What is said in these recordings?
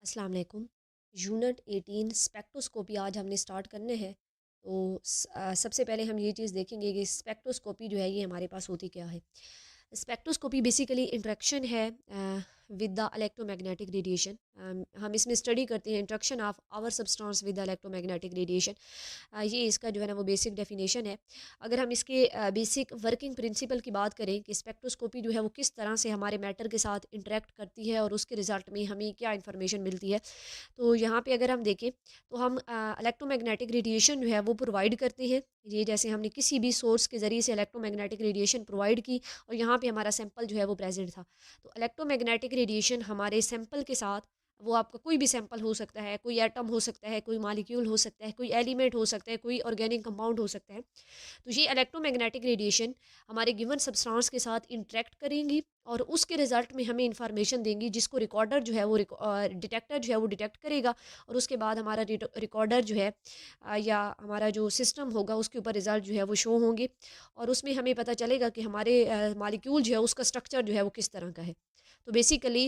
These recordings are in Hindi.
अस्सलाम वालेकुम। यूनिट 18 स्पेक्ट्रोस्कोपी आज हमने स्टार्ट करने हैं। तो सबसे पहले हम ये चीज़ देखेंगे कि स्पेक्ट्रोस्कोपी जो है ये हमारे पास होती क्या है। स्पेक्ट्रोस्कोपी बेसिकली इंट्रैक्शन है विद द इलेक्ट्रोमैग्नेटिक रेडिएशन। हम इसमें स्टडी करते हैं interaction of our substance with the electromagnetic radiation. ये इसका जो है ना वो बेसिक डेफिनेशन है। अगर हम इसके बेसिक वर्किंग प्रिंसिपल की बात करें कि स्पेक्ट्रोस्कोपी जो है वो किस तरह से हमारे मैटर के साथ इंटरेक्ट करती है और उसके रिजल्ट में हमें क्या इन्फॉर्मेशन मिलती है, तो यहाँ पे अगर हम देखें तो हम इलेक्ट्रोमैग्नेटिक रेडिएशन जो है वो प्रोवाइड करते हैं। ये जैसे हमने किसी भी सोर्स के ज़रिए से इलेक्ट्रोमैग्नेटिक रेडिएशन प्रोवाइड की और यहाँ पे हमारा सैंपल जो है वो प्रेजेंट था। तो इलेक्ट्रोमैग्नेटिक रेडिएशन हमारे सैंपल के साथ, वो आपका कोई भी सैंपल हो सकता है, कोई एटम हो सकता है, कोई मॉलिक्यूल हो सकता है, कोई एलिमेंट हो सकता है, कोई ऑर्गेनिक कंपाउंड हो सकता है। तो ये इलेक्ट्रोमैग्नेटिक रेडिएशन हमारे गिवन सब्सटेंस के साथ इंटरेक्ट करेंगी और उसके रिजल्ट में हमें इंफॉर्मेशन देंगी, जिसको रिकॉर्डर जो है वो डिटेक्टर जो है वो डिटेक्ट करेगा। और उसके बाद हमारा रिकॉर्डर जो है या हमारा जो सिस्टम होगा उसके ऊपर रिजल्ट जो है वो शो होंगे और उसमें हमें पता चलेगा कि हमारे मॉलिक्यूल जो है उसका स्ट्रक्चर जो है वो किस तरह का है। तो basically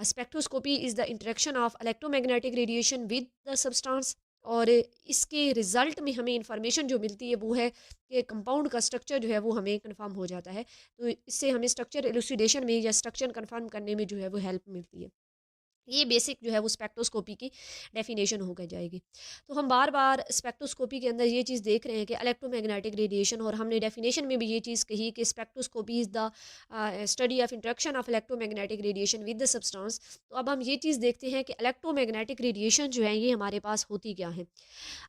spectroscopy is the interaction of electromagnetic radiation with the substance. और इसके रिज़ल्ट में हमें इंफॉर्मेशन जो मिलती है वो है कि कंपाउंड का स्ट्रक्चर जो है वो हमें कंफर्म हो जाता है। तो इससे हमें स्ट्रक्चर एलुसिडेशन में या स्ट्रक्चर कंफर्म करने में जो है वो हेल्प मिलती है। ये बेसिक जो है वो स्पेक्ट्रोस्कोपी की डेफिनेशन हो कर जाएगी। तो हम बार बार स्पेक्ट्रोस्कोपी के अंदर ये चीज़ देख रहे हैं कि इलेक्ट्रोमैग्नेटिक रेडिएशन, और हमने डेफिनेशन में भी ये चीज़ कही कि spectroscopy is the study of interaction of electromagnetic radiation with the substance. तो अब हम ये चीज़ देखते हैं कि इलेक्ट्रोमैग्नेटिक रेडिएशन जो है ये हमारे पास होती क्या है।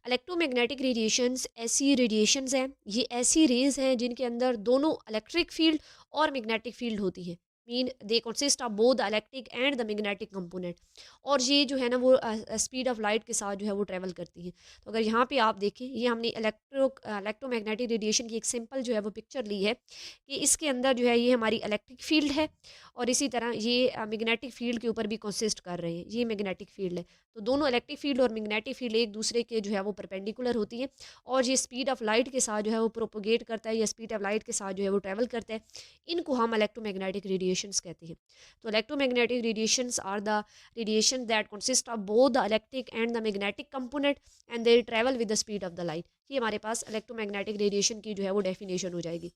इलेक्ट्रोमैग्नेटिक रेडिएशंस ऐसी रेडिएशंस हैं, ये ऐसी रेज हैं जिनके अंदर दोनों इलेक्ट्रिक फील्ड और मैग्नेटिक फील्ड होती है। Mean they consist of both the electric and the magnetic component. और ये जो है ना वो स्पीड ऑफ लाइट के साथ जो है वो ट्रेवल करती हैं। तो अगर यहाँ पे आप देखें, ये हमने इलेक्ट्रोमैग्नेटिक रेडिएशन की एक सिंपल जो है वो पिक्चर ली है कि इसके अंदर जो है ये हमारी इलेक्ट्रिक फील्ड है और इसी तरह ये मैग्नेटिक फील्ड के ऊपर भी कंसिस्ट कर रहे हैं। ये मैग्नेटिक फील्ड है। तो दोनों इलेक्ट्रिक फील्ड और मैग्नेटिक फील्ड एक दूसरे के जो है वो परपेंडिकुलर होती है और ये स्पीड ऑफ लाइट के साथ जो है वो प्रोपोगेट करता है या स्पीड ऑफ लाइट के साथ जो है वो ट्रैवल करता है। इनको हम इलेक्ट्रोमैग्नेटिक रेडिएशंस कहते हैं। तो electromagnetic radiations are the radiation that consist of both the electric and the magnetic component and they travel with the speed of the light. ये हमारे पास इलेक्ट्रोमैग्नेटिक रेडिएशन की जो है वो डेफिनेशन हो जाएगी।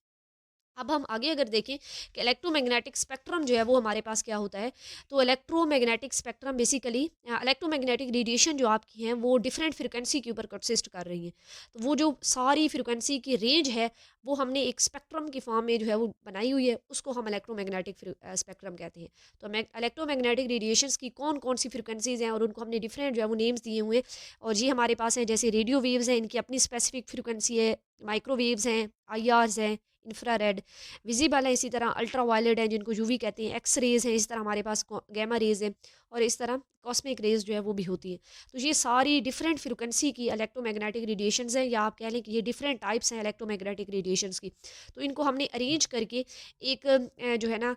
अब हम आगे अगर देखें कि इलेक्ट्रोमैग्नेटिक स्पेक्ट्रम जो है वो हमारे पास क्या होता है, तो electromagnetic spectrum basically electromagnetic radiation जो आपकी हैं वो डिफरेंट फ्रिक्वेंसी के ऊपर कंसिस्ट कर रही हैं। तो वो जो सारी फ्रिक्वेंसी की रेंज है वो हमने एक स्पेक्ट्रम की फॉर्म में जो है वो बनाई हुई है, उसको हम इलेक्ट्रोमैग्नेटिक स्पेक्ट्रम कहते हैं। तो इलेक्ट्रोमैग्नेटिक रेडिएशंस की कौन कौन सी फ्रिक्वेंसीज हैं और उनको हमने डिफरेंट जो है वो नेम्स दिए हुए हैं। और ये हमारे पास हैं जैसे रेडियो वेव्स हैं, इनकी अपनी स्पेसिफिक फ्रिक्वेंसी है। माइक्रोवेव्स हैं, आईआरस हैं, इंफ्रारेड, विजिबल है, इसी तरह अल्ट्रा वायलेट है जिनको यूवी कहते हैं, एक्स रेज हैं, इस तरह हमारे पास गैमा रेज है और इस तरह कॉस्मिक रेज जो है वो भी होती है। तो ये सारी डिफरेंट फ्रिक्वेंसी की इलेक्ट्रोमैग्नेटिक रेडिएशंस हैं, या आप कह लें कि ये डिफरेंट टाइप्स हैं इलेक्ट्रोमैग्नेटिक रेडिएशंस की। तो इनको हमने अरेंज करके एक जो है ना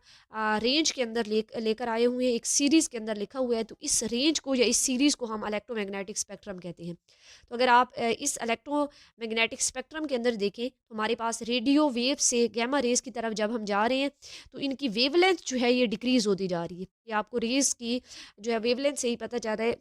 रेंज के अंदर लेकर आए हुए हैं, एक सीरीज़ के अंदर लिखा हुआ है। तो इस रेंज को या इस सीरीज़ को हम इलेक्ट्रोमैग्नेटिक स्पेक्ट्रम कहते हैं। तो अगर आप इस इलेक्ट्रोमैग्नेटिक स्पेक्ट्रम के अंदर देखें तो हमारे पास रेडियो वेव से गैमा रेज की तरफ जब हम जा रहे हैं तो इनकी वेवलेंथ जो है ये डिक्रीज होती जा रही है। ये आपको रेज की जो है वेवलेंथ से ही पता चल रहा है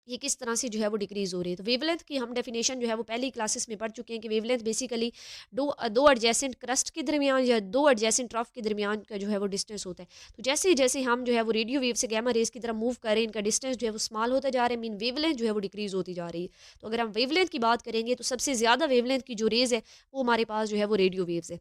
ये किस तरह से जो है वो डिक्रीज़ हो रही है। तो वेवलेंथ की हम डेफिनेशन जो है वो पहली क्लासेस में पढ़ चुके हैं कि वेवलेंथ बेसिकली दो एडजेसेंट क्रस्ट के दरमियान या दो एडजेसेंट ट्रफ के दरमियान का जो है वो डिस्टेंस होता है। तो जैसे ही जैसे हम जो है वो रेडियो वेव से गैमा रेज की तरफ मूव कर रहे हैं, इनका डिस्टेंस जो है वो स्मॉल होता जा रहा है, मीन वेवलेंथ जो है वो डिक्रीज़ होती जा रही है। तो अगर हम वेवलेंथ की बात करेंगे तो सबसे ज़्यादा वेवलेंथ की जो रेज है वो हमारे पास जो है वो रेडियो वेव्स है।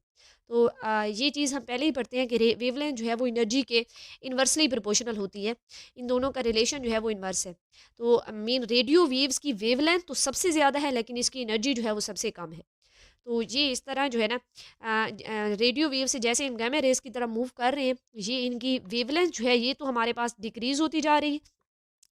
तो ये चीज़ हम पहले ही पढ़ते हैं कि वेवलेंथ जो है वो एनर्जी के इन्वर्सली प्रोपोर्शनल होती है। इन दोनों का रिलेशन जो है वो इन्वर्स है। तो मेन रेडियो वेव्स की वेवलेंथ तो सबसे ज़्यादा है लेकिन इसकी एनर्जी जो है वो सबसे कम है। तो ये इस तरह जो है ना रेडियो वेव से जैसे हम गामा रेज की तरफ मूव कर रहे हैं, ये इनकी वेवलेंथ जो है ये तो हमारे पास डिक्रीज़ होती जा रही है,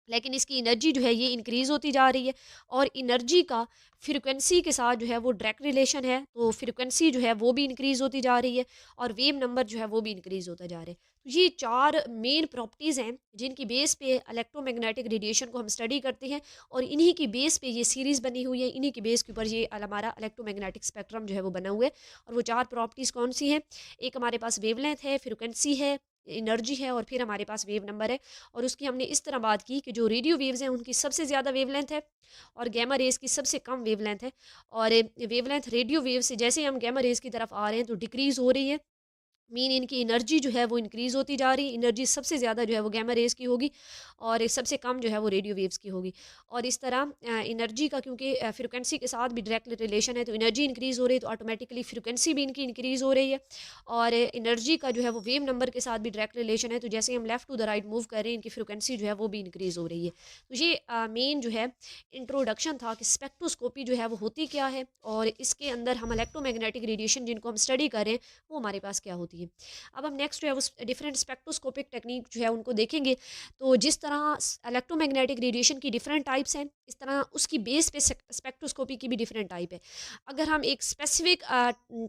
लेकिन इसकी एनर्जी जो है ये इंक्रीज़ होती जा रही है। और एनर्जी का फ्रिक्वेंसी के साथ जो है वो डायरेक्ट रिलेशन है। तो फ्रिक्वेंसी जो है वो भी इंक्रीज़ होती जा रही है और वेव नंबर जो है वो भी इंक्रीज़ होता जा रहा है। तो ये चार मेन प्रॉपर्टीज़ हैं जिनकी बेस पे इलेक्ट्रोमैग्नेटिक रेडिएशन को हम स्टडी करते हैं और इन्हीं की बेस पे ये सीरीज़ बनी हुई है, इन्हीं की बेस के ऊपर ये हमारा इलेक्ट्रोमैग्नेटिक स्पेक्ट्रम जो है वो बना हुआ है। और वो चार प्रॉपर्टीज़ कौन सी हैं? एक हमारे पास वेवलेंथ है, फ्रिक्वेंसी है, एनर्जी है और फिर हमारे पास वेव नंबर है। और उसकी हमने इस तरह बात की कि जो रेडियो वेव्स हैं उनकी सबसे ज़्यादा वेवलेंथ है और गैमा रेज की सबसे कम वेवलेंथ है। और वेवलेंथ रेडियो वेव से जैसे हम गैमा रेज की तरफ आ रहे हैं तो डिक्रीज़ हो रही है, मीन इनकी एनर्जी जो है वो इंक्रीज़ होती जा रही है। एनर्जी सबसे ज़्यादा जो है वो गैमा रेज़ की होगी और सबसे कम जो है वो रेडियो वेव्स की होगी। और इस तरह एनर्जी का क्योंकि फ्रिक्वेंसी के साथ भी डायरेक्ट रिलेशन है, तो एनर्जी इंक्रीज़ हो रही है तो ऑटोमेटिकली फ्रिक्वेंसी भी इनकी इंक्रीज़ हो रही है। और एनर्जी का जो है वो वेव नंबर के साथ भी डायरेक्ट रिलेशन है, तो जैसे हम left to the right move कर रहे हैं इनकी फ्रिक्वेंसी जो है वो भी इंक्रीज़ हो रही है। तो ये मेन जो है इंट्रोडक्शन था कि स्पेक्ट्रोस्कोपी जो है वो होती क्या है और इसके अंदर हम इलेक्ट्रोमैग्नेटिक रेडिएशन जिनको हम स्टडी कर रहे हैं वो हमारे पास क्या होती है। अब हम नेक्स्ट जो है उस डिफरेंट स्पेक्ट्रोस्कोपिक टेक्निक जो है उनको देखेंगे। तो जिस तरह इलेक्ट्रोमैग्नेटिक रेडिएशन की डिफरेंट टाइप्स हैं, इस तरह उसकी बेस पे स्पेक्ट्रोस्कोपी की भी डिफरेंट टाइप है। अगर हम एक स्पेसिफिक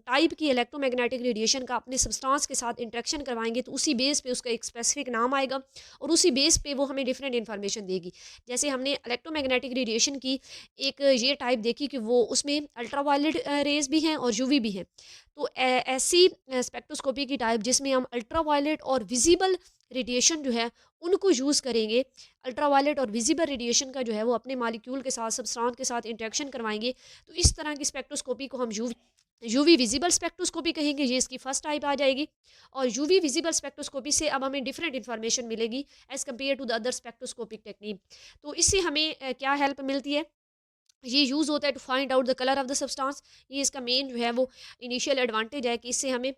टाइप की इलेक्ट्रोमैग्नेटिक रेडिएशन का अपने सब्सटेंस के साथ इंटरेक्शन करवाएंगे तो उसी बेस पे उसका एक स्पेसिफिक नाम आएगा और उसी बेस पे वो हमें डिफरेंट इन्फॉर्मेशन देगी। जैसे हमने इलेक्ट्रोमैग्नेटिक रेडिएशन की एक ये टाइप देखी कि वो उसमें अल्ट्रावायलेट रेज भी हैं और यूवी भी हैं। तो ऐसी स्पेक्ट्रोस्कोपी की टाइप जिसमें हम अल्ट्रावायलेट और विजिबल रेडिएशन जो है उनको यूज़ करेंगे। अल्ट्रावायलेट और विजिबल रेडिएशन का जो है वो अपने मालिक्यूल के साथ सब्सटेंस के साथ इंटरेक्शन करवाएंगे। तो इस तरह की स्पेक्ट्रोस्कोपी को हम यूवी विजिबल स्पेक्ट्रोस्कोपी कहेंगे, ये इसकी फर्स्ट टाइप आ जाएगी। और यूवी विजिबल स्पेक्ट्रोस्कोपी से अब हमें डिफरेंट इन्फॉर्मेशन मिलेगी as compare to the other spectroscopic technique. तो इससे हमें क्या हेल्प मिलती है, ये यूज़ होता है to find out the colour of the substance. ये इसका मेन जो है वो इनिशियल एडवांटेज है कि इससे हमें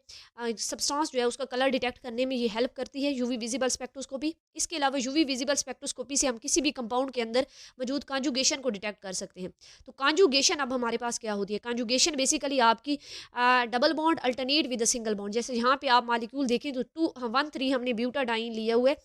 सब्सटेंस जो है उसका कलर डिटेक्ट करने में ये हेल्प करती है यूवी विजिबल स्पेक्ट्रोस्कोपी। इसके अलावा यूवी विजिबल स्पेक्ट्रोस्कोपी से हम किसी भी कंपाउंड के अंदर मौजूद कॉन्जुगेशन को डिटेक्ट कर सकते हैं। तो कॉन्जुगेशन अब हमारे पास क्या होती है, कॉन्जुगेशन बेसिकली आपकी double bond alternate with a single bond. जैसे यहाँ पे आप मालिक्यूल देखें तो 2 1 3 हमने ब्यूटाडाइन लिया हुआ है,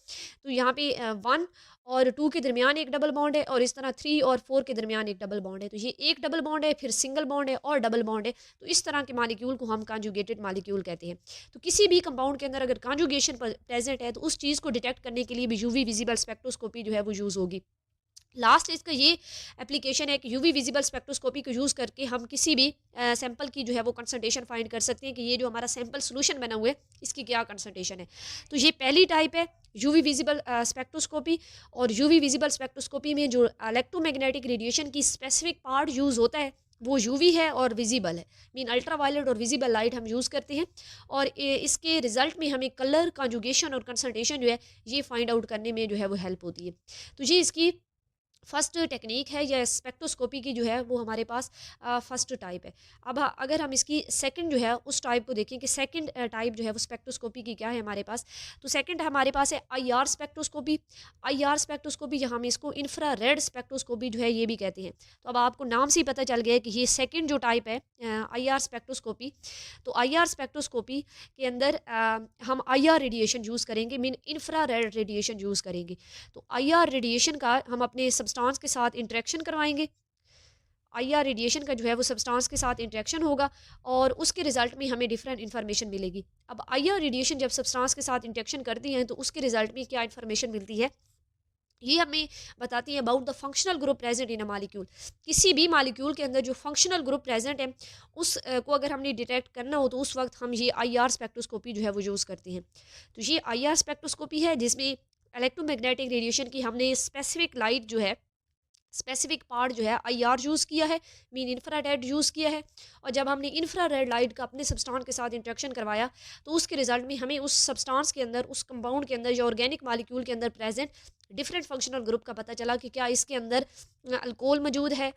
तो यहाँ पे 1 और 2 के दरमियान एक डबल बॉन्ड है और इस तरह 3 और 4 के दरमियान एक डबल बॉन्ड है। तो ये एक डबल बॉन्ड है, फिर सिंगल बॉन्ड है और डबल बॉन्ड है। तो इस तरह के मालिक्यूल को हम कॉन्जुगेटेड मालिक्यूल कहते हैं। तो किसी भी कंपाउंड के अंदर अगर कॉन्जुगेशन प्रेजेंट है तो उस चीज़ को डिटेक्ट करने के लिए भी यूवी विजिबल स्पेक्ट्रोस्कोपी जो है वो यूज़ होगी। लास्ट इसका ये एप्लीकेशन है कि यूवी विजिबल स्पेक्ट्रोस्कोपी को यूज़ करके हम किसी भी सैंपल की जो है वो कंसंट्रेशन फाइंड कर सकते हैं कि ये जो हमारा सैंपल सोल्यूशन बना हुआ है इसकी क्या कंसंट्रेशन है। तो ये पहली टाइप है यूवी विजिबल स्पेक्ट्रोस्कोपी। और यूवी विजिबल स्पेक्ट्रोस्कोपी में जो इलेक्ट्रोमैग्नेटिक रेडिएशन की स्पेसिफिक पार्ट यूज़ होता है वो यूवी है और विजिबल है, मीन अल्ट्रावायलेट और विजिबल लाइट हम यूज़ करते हैं। और इसके रिजल्ट में हमें कलर कॉन्जुगेशन और कंसंट्रेशन जो है ये फाइंड आउट करने में जो है वो हेल्प होती है। तो ये इसकी फर्स्ट टेक्निक है या स्पेक्ट्रोस्कोपी की जो है वो हमारे पास फर्स्ट टाइप है। अब अगर हम इसकी सेकंड जो है उस टाइप को देखें कि सेकंड टाइप जो है वो स्पेक्ट्रोस्कोपी की क्या है हमारे पास, तो सेकंड हमारे पास है आईआर स्पेक्ट्रोस्कोपी। आईआर स्पेक्ट्रोस्कोपी जहाँ हम इसको इंफ्रारेड स्पेक्ट्रोस्कोपी जो है ये भी कहते हैं। तो अब आपको नाम से ही पता चल गया कि ये सेकेंड जो टाइप है आईआर स्पेक्ट्रोस्कोपी। तो आईआर स्पेक्ट्रोस्कोपी के अंदर हम आईआर रेडिएशन यूज़ करेंगे, मीन इंफ्रारेड रेडिएशन यूज़ करेंगे। तो आईआर रेडिएशन का हम अपने सब्सटेंस के साथ इंटरेक्शन करवाएंगे। आईआर रेडिएशन का जो है वो सब्सटेंस के साथ इंटरेक्शन होगा और उसके रिजल्ट में हमें डिफरेंट इन्फॉर्मेशन मिलेगी। अब आईआर रेडिएशन जब सब्सटेंस के साथ इंटरेक्शन करती हैं तो उसके रिजल्ट में क्या इन्फॉर्मेशन मिलती है, ये हमें बताती है about the functional group present in a molecule. किसी भी मालिक्यूल के अंदर जो फंक्शनल ग्रुप प्रेजेंट है उस को अगर हमने डिटेक्ट करना हो तो उस वक्त हम ये आईआर स्पेक्ट्रोस्कोपी जो है वो यूज़ करते हैं। तो ये आईआर स्पेक्ट्रोस्कोपी है जिसमें इलेक्ट्रोमैग्नेटिक रेडिएशन की हमने स्पेसिफिक लाइट जो है स्पेसिफिक पार्ट जो है आईआर यूज़ किया है, मीन इंफ्रारेड यूज़ किया है। और जब हमने इंफ्रारेड लाइट का अपने सब्सटेंस के साथ इंटरेक्शन करवाया तो उसके रिजल्ट में हमें उस सब्सटेंस के अंदर उस कंपाउंड के अंदर या ऑर्गेनिक मालिक्यूल के अंदर प्रेजेंट डिफरेंट फंक्शनल ग्रुप का पता चला कि क्या इसके अंदर अल्कोहल मौजूद है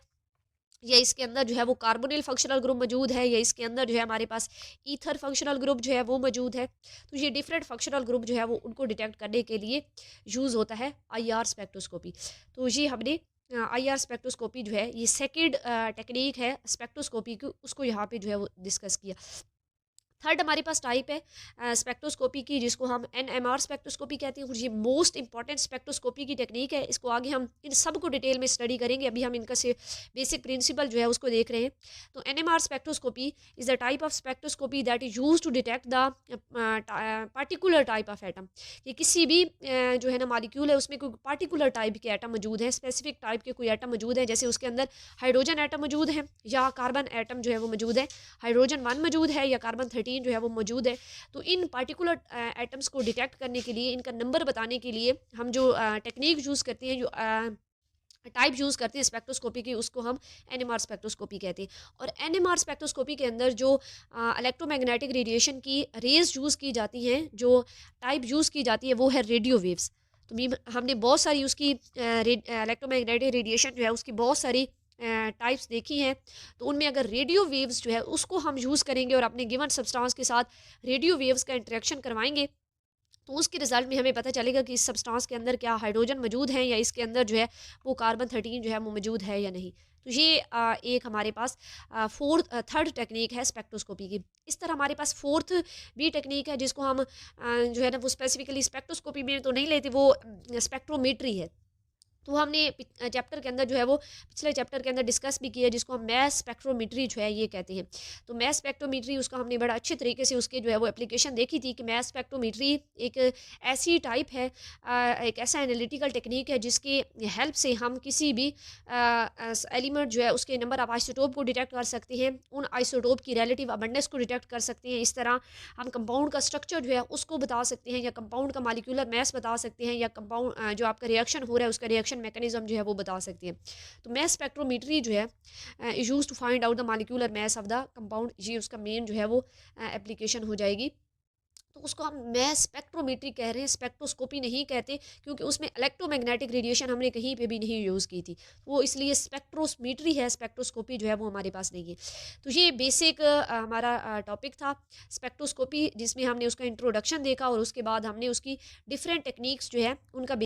या इसके अंदर जो है वो कार्बोनिल फंक्शनल ग्रुप मौजूद है या इसके अंदर जो है हमारे पास ईथर फंक्शनल ग्रुप जो है वो मौजूद है। तो ये डिफरेंट फंक्शनल ग्रुप जो है वो उनको डिटेक्ट करने के लिए यूज़ होता है आईआर स्पेक्ट्रोस्कोपी। तो ये हमने आईआर स्पेक्ट्रोस्कोपी जो है ये सेकेंड टेक्निक है स्पेक्ट्रोस्कोपी की, उसको यहाँ पे जो है वो डिस्कस किया। थर्ड हमारे पास टाइप है स्पेक्ट्रोस्कोपी की जिसको हम एनएमआर स्पेक्ट्रोस्कोपी कहते हैं। ये मोस्ट इंपॉर्टेंट स्पेक्ट्रोस्कोपी की टेक्निक है, इसको आगे हम इन सब को डिटेल में स्टडी करेंगे। अभी हम इनका से बेसिक प्रिंसिपल जो है उसको देख रहे हैं। तो NMR spectroscopy is the type of spectroscopy that is use to detect the particular type of atom. कि किसी भी जो है ना मालिक्यूल है उसमें कोई पार्टिकुलर टाइप के एटम मौजूद हैं, स्पेसिफिक टाइप के कोई एटम मौजूद हैं, जैसे उसके अंदर हाइड्रोजन एटम मौजूद है या कार्बन एटम जो है वो मौजूद है, हाइड्रोजन 1 मौजूद है या कार्बन 13 13 जो है वो मौजूद है। तो इन पार्टिकुलर एटम्स को डिटेक्ट करने के लिए, इनका नंबर बताने के लिए हम जो टेक्निक यूज़ करते हैं, जो टाइप यूज़ करते हैं स्पेक्ट्रोस्कोपी की, उसको हम एनएमआर स्पेक्ट्रोस्कोपी कहते हैं। और एनएमआर स्पेक्ट्रोस्कोपी के अंदर जो इलेक्ट्रोमैग्नेटिक रेडिएशन की रेज यूज़ की जाती हैं, जो टाइप यूज़ की जाती है वो है रेडियो वेव्स। तो हमने बहुत सारी उसकी इलेक्ट्रोमैग्नेटिक रेडिएशन जो है उसकी बहुत सारी टाइप्स देखी हैं। तो उनमें अगर रेडियो वेव्स जो है उसको हम यूज़ करेंगे और अपने गिवन सब्सटेंस के साथ रेडियो वेव्स का इंटरेक्शन करवाएंगे, तो उसके रिजल्ट में हमें पता चलेगा कि इस सब्सटेंस के अंदर क्या हाइड्रोजन मौजूद है, या इसके अंदर जो है वो कार्बन 13 जो है वो मौजूद है या नहीं। तो ये एक हमारे पास थर्ड टेक्निक है स्पेक्ट्रोस्कोपी की। इस तरह हमारे पास फोर्थ भी टेक्निक है, जिसको हम जो है ना वो स्पेसिफिकली स्पेक्ट्रोस्कोपी में तो नहीं लेते, वो स्पेक्ट्रोमेट्री है। तो हमने चैप्टर के अंदर जो है वो पिछले चैप्टर के अंदर डिस्कस भी किया है, जिसको हम मैस स्पेक्ट्रोमेट्री जो है ये कहते हैं। तो मैस स्पेक्ट्रोमेट्री उसका हमने बड़ा अच्छे तरीके से उसके जो है वो एप्लीकेशन देखी थी कि मैस स्पेक्ट्रोमेट्री एक ऐसी टाइप है, एक ऐसा एनालिटिकल टेक्निक है जिसकी हेल्प से हम किसी भी एलिमेंट जो है उसके नंबर ऑफ आइसोटोप को डिटेक्ट कर सकते हैं, उन आइसोटोप की रिलेटिव अबंडेंस को डिटेक्ट कर सकते हैं। इस तरह हम कंपाउंड का स्ट्रक्चर जो है उसको बता सकते हैं, या कंपाउंड का मॉलिक्यूलर मैस बता सकते हैं, या कंपाउंड जो आपका रिएक्शन हो रहा है उसका रिएक्शन मैकेनिज्म जो है वो बता सकते हैं। तो मैस स्पेक्ट्रोमेट्री जो है use to find out the molecular mass of the compound, ये उसका मेन जो है वो एप्लीकेशन हो जाएगी। तो उसको हम मैस स्पेक्ट्रोमेट्री कह रहे हैं, स्पेक्ट्रोस्कोपी नहीं कहते, क्योंकि उसमें इलेक्ट्रोमैग्नेटिक रेडिएशन हमने कहीं पे भी नहीं यूज़ की थी, वो इसलिए स्पेक्ट्रोमेट्री है, स्पेक्ट्रोस्कोपी जो है वो हमारे पास नहीं है। तो ये बेसिक हमारा टॉपिक था स्पेक्ट्रोस्कोपी, जिसमें हमने उसका इंट्रोडक्शन देखा और उसके बाद हमने उसकी डिफरेंट टेक्निक्स जो है उनका